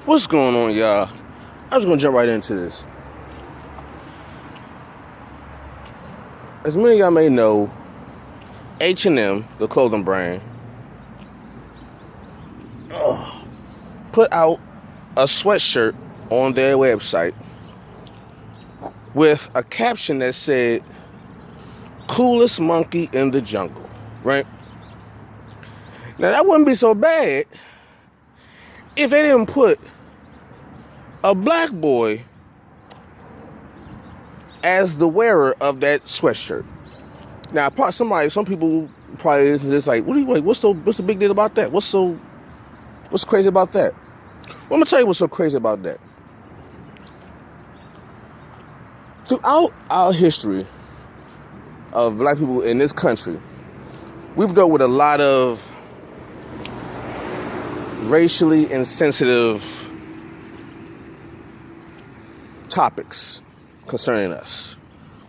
What's going on, y'all? I'm just gonna jump right into this. As many of y'all may know, H&M, the clothing brand, put out a sweatshirt on their website with a caption that said, "Coolest monkey in the jungle," right? Now that wouldn't be so bad if they didn't put a black boy as the wearer of that sweatshirt. Now, some people probably is just like, what's the big deal about that? What's crazy about that? Well, I'm gonna tell you what's so crazy about that. Throughout our history of black people in this country, we've dealt with a lot of racially insensitive topics concerning us.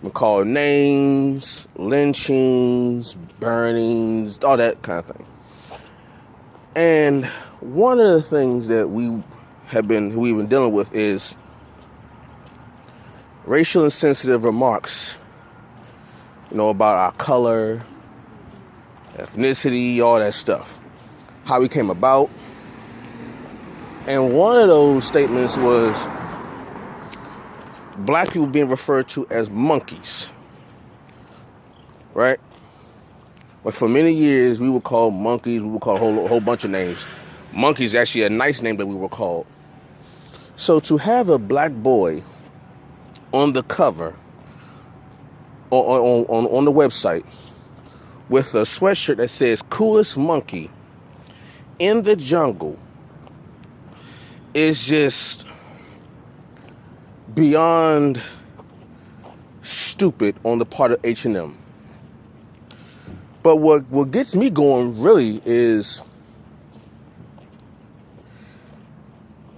We call names, lynchings, burnings, all that kind of thing. And one of the things that we've been dealing with is racial insensitive remarks, about our color, ethnicity, all that stuff, how we came about. And one of those statements was black people being referred to as monkeys, right? But for many years, we were called monkeys. We were called a whole bunch of names. Monkey is actually a nice name that we were called. So to have a black boy on the cover or on the website with a sweatshirt that says "Coolest monkey in the jungle" is just beyond stupid on the part of H&M. But what gets me going really is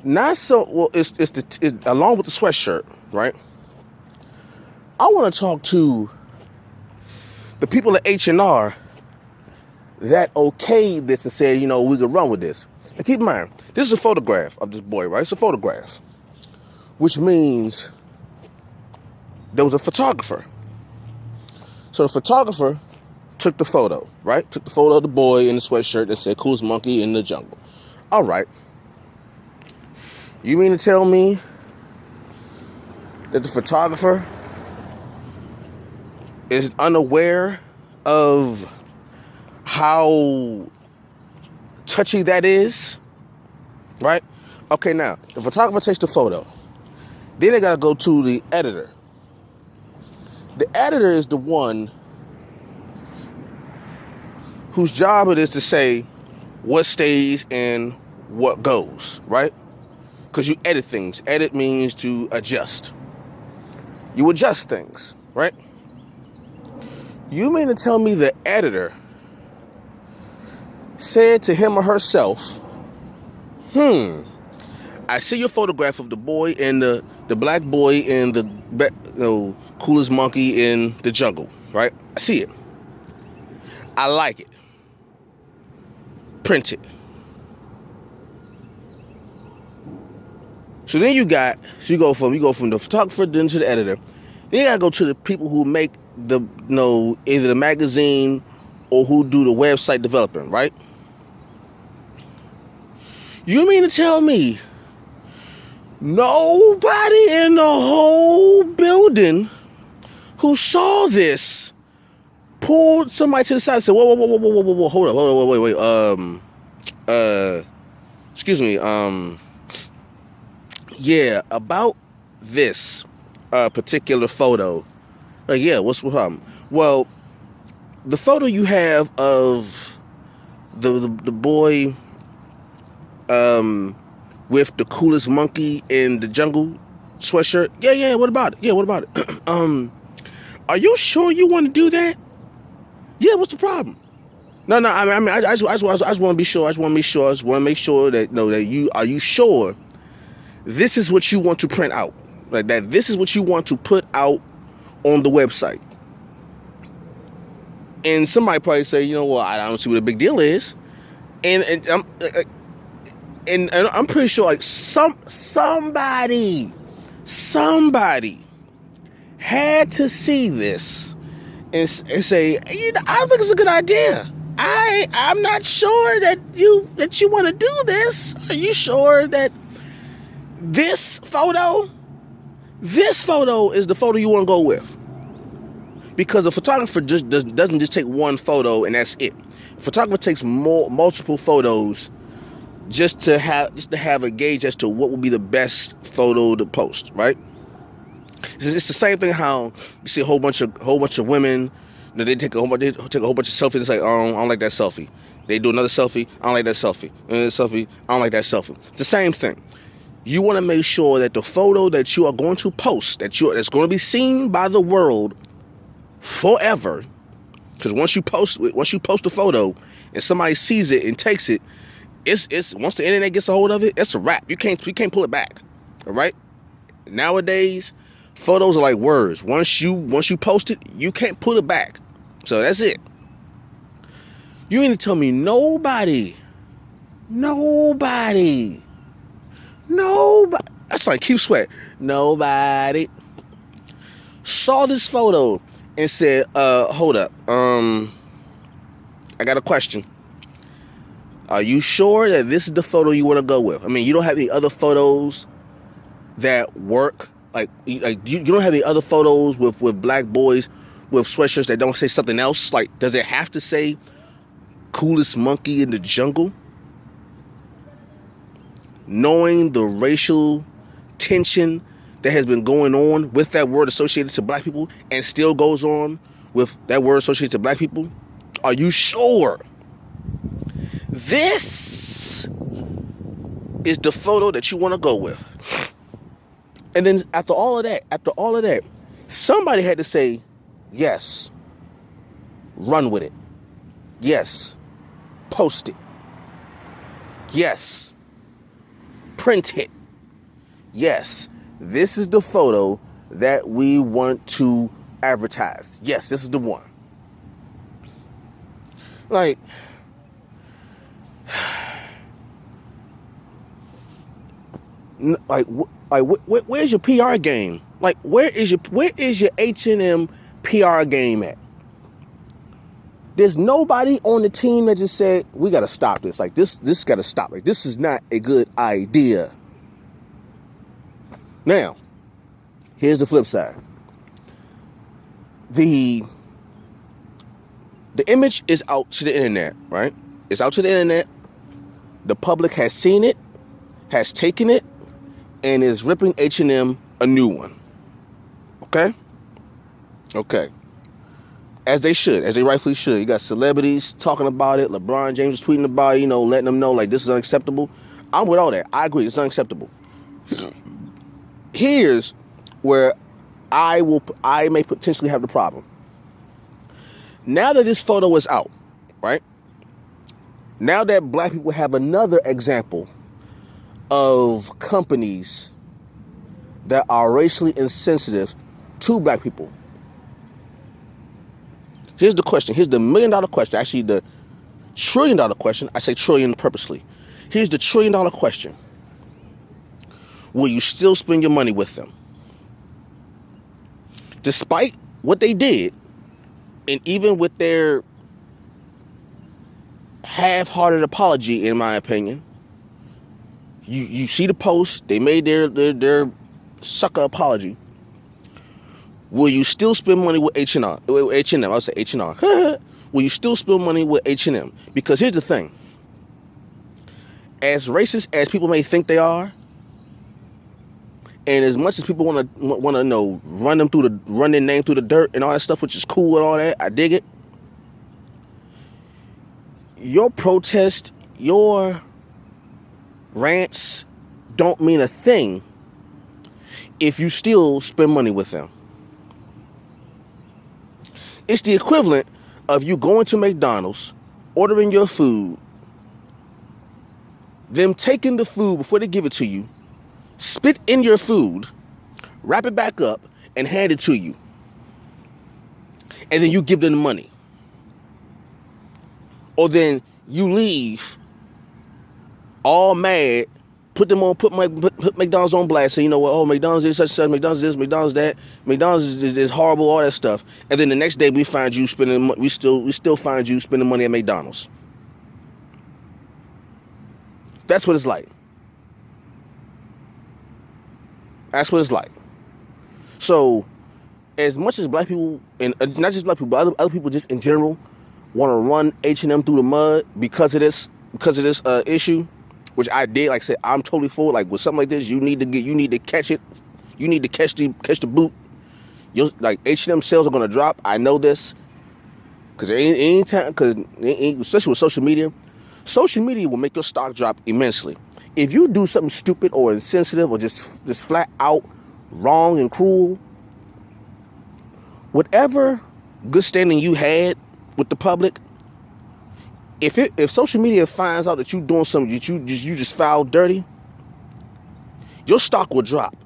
not so well. It's along with the sweatshirt, right? I want to talk to the people at H&R that okayed this and said, we could run with this. And keep in mind, this is a photograph of this boy, right? It's a photograph, which means there was a photographer. So the photographer took the photo, right? Took the photo of the boy in the sweatshirt that said "Coolest monkey in the jungle." All right. You mean to tell me that the photographer is unaware of how touchy that is? Right? Okay, now, the photographer takes the photo. Then they gotta go to the editor. The editor is the one whose job it is to say what stays and what goes, right? Because you edit things. Edit means to adjust. You adjust things, right? You mean to tell me the editor said to him or herself, I see your photograph of the boy and the black boy and the coolest monkey in the jungle, right? I see it. I like it. Print it. So then you go from the photographer then to the editor. Then you gotta go to the people who make either the magazine or who do the website developing, right? You mean to tell me nobody in the whole building who saw this pulled somebody to the side and said, whoa, hold up, wait, excuse me, yeah, about this particular photo. Yeah, what's the problem? Well, the photo you have of the boy with the coolest monkey in the jungle sweatshirt. Yeah, what about it? Are you sure you want to do that? Yeah, what's the problem? No, I just want to be sure. I just want to make sure that are you sure this is what you want to print out? Like that this is what you want to put out on the website. And somebody probably say, I don't see what the big deal is. And and I'm pretty sure like somebody had to see this and say, I don't think it's a good idea. I'm not sure that you want to do this. Are you sure that this photo is the photo you want to go with? Because a photographer just doesn't just take one photo and that's it. A photographer takes multiple photos just to have a gauge as to what will be the best photo to post, right? It's the same thing how you see a whole bunch of women, they take a whole bunch of selfies. It's like, oh, I don't like that selfie. They do another selfie. I don't like that selfie. Another selfie. I don't like that selfie. It's the same thing. You want to make sure that the photo that you are going to post, that's going to be seen by the world forever. Because once you post a photo and somebody sees it and takes it, it's once the internet gets a hold of it, it's a wrap. You can't pull it back. All right. Nowadays, photos are like words. Once you post it, you can't pull it back. So that's it. You ain't tell me nobody. That's like Q Sweat. Nobody saw this photo and said, hold up. I got a question. Are you sure that this is the photo you want to go with? I mean, you don't have any other photos that work. Like you don't have any other photos with black boys with sweatshirts that don't say something else? Like, does it have to say coolest monkey in the jungle? Knowing the racial tension that has been going on with that word associated to black people and still goes on with that word associated to black people, are you sure this is the photo that you want to go with? And then after all of that, somebody had to say, yes, run with it. Yes, post it. Yes, print it. Yes, this is the photo that we want to advertise. Yes, this is the one. Like, where's your PR game? Like, where is your H&M PR game at? There's nobody on the team that just said, we got to stop this. Like, this got to stop. Like, this is not a good idea. Now, here's the flip side. The image is out to the internet, right? It's out to the internet. The public has seen it, has taken it, and is ripping H&M a new one. Okay. As they should, as they rightfully should. You got celebrities talking about it. LeBron James is tweeting about it, letting them know, like, this is unacceptable. I'm with all that. I agree, it's unacceptable. Here's where I may potentially have the problem. Now that this photo is out, right? Now that black people have another example of companies that are racially insensitive to black people. Here's the question. Here's the $1 million question. Actually, the $1 trillion question. I say trillion purposely. Here's the $1 trillion question. Will you still spend your money with them? Despite what they did, and even with their half-hearted apology, in my opinion, you see the post, they made their sucker apology. Will you still spend money with H&M? I'll say H&R. Will you still spend money with H&M? Because here's the thing. As racist as people may think they are, and as much as people want to run their name through the dirt and all that stuff, which is cool and all that, I dig it. Your protest, your rants don't mean a thing if you still spend money with them. It's the equivalent of you going to McDonald's, ordering your food, them taking the food before they give it to you, spit in your food, wrap it back up, and hand it to you. And then you give them the money. Or then you leave all mad, put McDonald's on blast, saying, you know what, oh, McDonald's is such and such, McDonald's this, McDonald's that, McDonald's is horrible, all that stuff. And then the next day we find you spending, we still find you spending money at McDonald's. That's what it's like. That's what it's like. So, as much as black people, and not just black people, but other people just in general, want to run H&M through the mud because of this issue, which I did. Like I said, I'm totally for it. Like with something like this, you need to catch it. You need to catch the boot. Like H&M sales are gonna drop. I know this because especially with social media will make your stock drop immensely. If you do something stupid or insensitive or just flat out wrong and cruel, whatever good standing you had with the public, if social media finds out that you doing something that you just fouled dirty, your stock will drop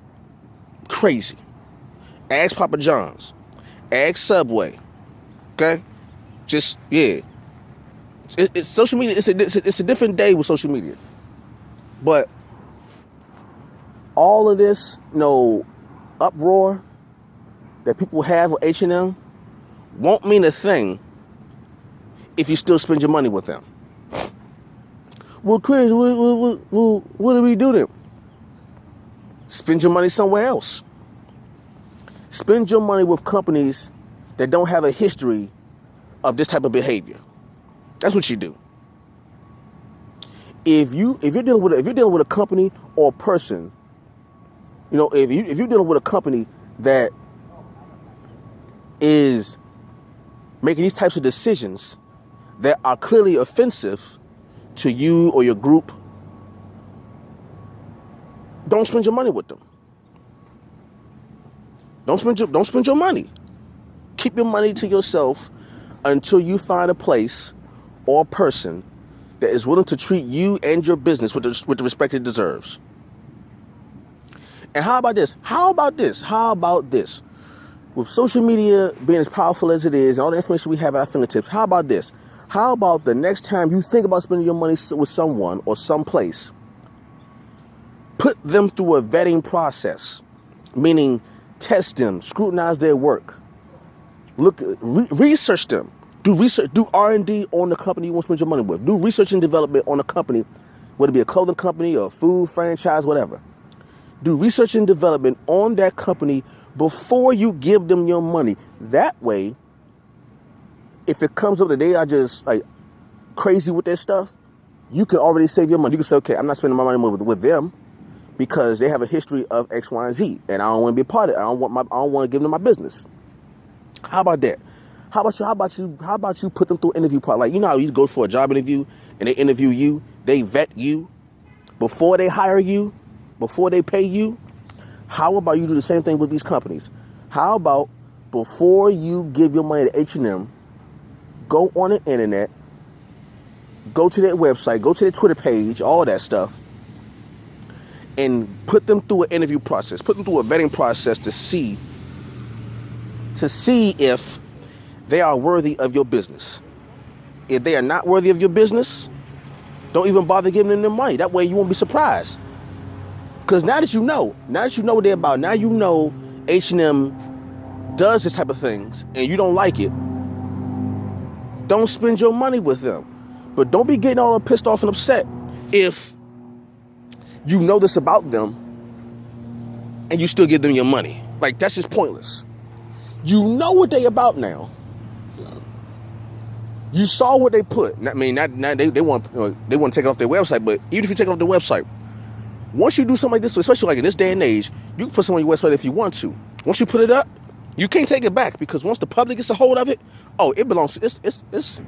crazy. Ask Papa John's, ask Subway, okay? Just yeah. It's social media. It's a different day with social media. But all of this, uproar that people have with H&M won't mean a thing if you still spend your money with them. Well, Chris, what do we do then? Spend your money somewhere else. Spend your money with companies that don't have a history of this type of behavior. That's what you do. If you're dealing with a company or a person, if you're dealing with a company that is making these types of decisions that are clearly offensive to you or your group, don't spend your money with them. Don't spend your money. Keep your money to yourself until you find a place or a person that is willing to treat you and your business with the respect it deserves. And how about this? With social media being as powerful as it is and all the information we have at our fingertips, how about this? How about the next time you think about spending your money with someone or someplace, put them through a vetting process, meaning test them, scrutinize their work, research them. Do research, do R&D on the company you want to spend your money with. Do research and development on the company, whether it be a clothing company or a food franchise, whatever. Do research and development on that company before you give them your money. That way, if it comes up that they are just like crazy with their stuff, you can already save your money. You can say, okay, I'm not spending my money with them because they have a history of X, Y, and Z, and I don't want to be a part of it. I don't want to give them my business. How about that? How about you put them through an interview part? Like, you know how you go for a job interview and they interview you, they vet you before they hire you, before they pay you? How about you do the same thing with these companies? How about before you give your money to H&M, go on the internet, go to their website, go to their Twitter page, all that stuff, and put them through an interview process, put them through a vetting process to see if they are worthy of your business. If they are not worthy of your business, don't even bother giving them their money. That way you won't be surprised. Because now that you know what they're about, now you know H&M does this type of things and you don't like it, don't spend your money with them. But don't be getting all pissed off and upset if you know this about them and you still give them your money. Like, that's just pointless. You know what they about now. You saw what they put. I mean, they want to take it off their website, but even if you take it off their website, once you do something like this, especially like in this day and age, you can put something on your website if you want to. Once you put it up, you can't take it back, because once the public gets a hold of it, it belongs to it's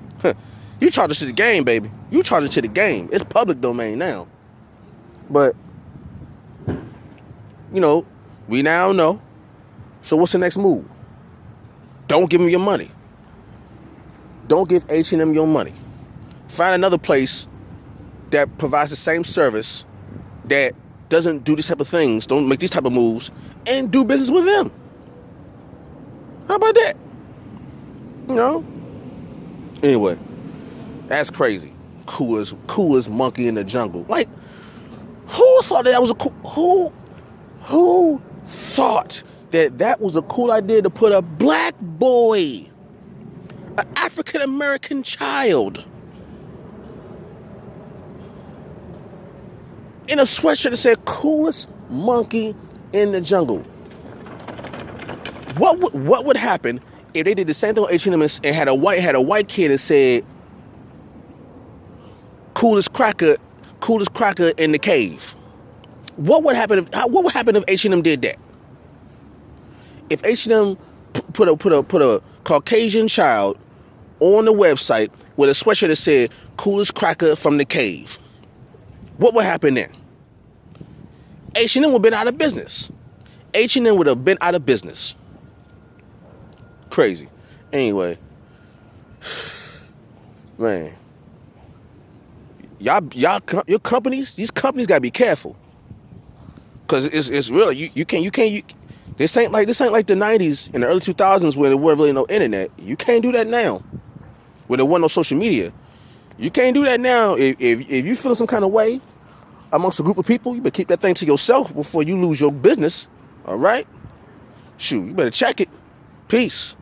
you charge it to the game, baby. You charge it to the game. It's public domain now. But we now know. So what's the next move? Don't give them your money. Don't give H&M your money. Find another place that provides the same service, that doesn't do these type of things, don't make these type of moves, and do business with them. How about that? Anyway, that's crazy. Coolest monkey in the jungle. Like, Who thought that was a cool? Who thought that that was a cool idea to put a black boy, an African American child, in a sweatshirt that said "coolest monkey in the jungle"? What would happen if they did the same thing on H&M and had a white kid and said "coolest cracker in the cave"? What would happen if H&M did that? If H&M put a Caucasian child on the website with a sweatshirt that said "coolest cracker from the cave," what would happen then? H&M would have been out of business. H&M would have been out of business. Crazy. Anyway, man, your companies, these companies gotta be careful, cause it's really you can't. This ain't like the '90s and the early 2000s where there wasn't really no internet. You can't do that now. When there wasn't no social media, you can't do that now. If you feel some kind of way amongst a group of people, you better keep that thing to yourself before you lose your business. All right? Shoot, you better check it. Peace.